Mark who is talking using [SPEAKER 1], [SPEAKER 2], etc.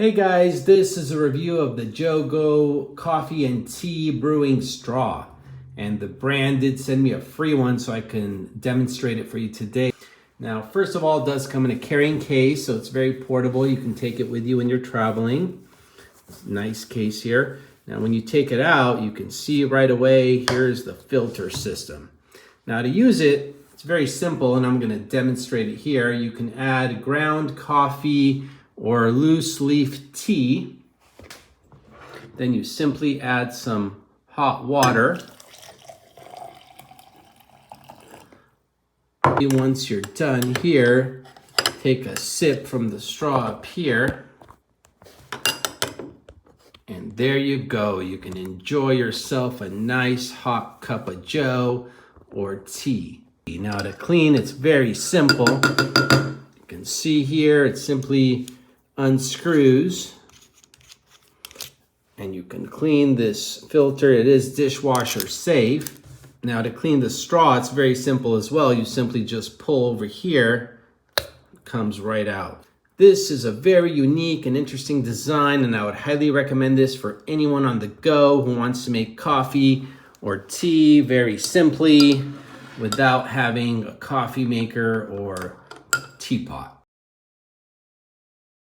[SPEAKER 1] Hey guys, this is a review of the Jogo coffee and tea brewing straw. And the brand did send me a free one so I can demonstrate it for you today. Now, first of all, it does come in a carrying case, so it's very portable. You can take it with you when you're traveling. Nice case here. Now, when you take it out, you can see right away, here's the filter system. Now, to use it, it's very simple, and I'm going to demonstrate it here. You can add ground coffee or loose leaf tea. Then you simply add some hot water. Once you're done here, take a sip from the straw up here. And there you go. You can enjoy yourself a nice hot cup of Joe or tea. Now to clean, it's very simple. You can see here, it simply unscrews and you can clean this filter. It is dishwasher safe. Now to clean the straw, it's very simple as well. You simply just pull over here, it comes right out. This is a very unique and interesting design, and I would highly recommend this for anyone on the go who wants to make coffee or tea very simply without having a coffee maker or teapot.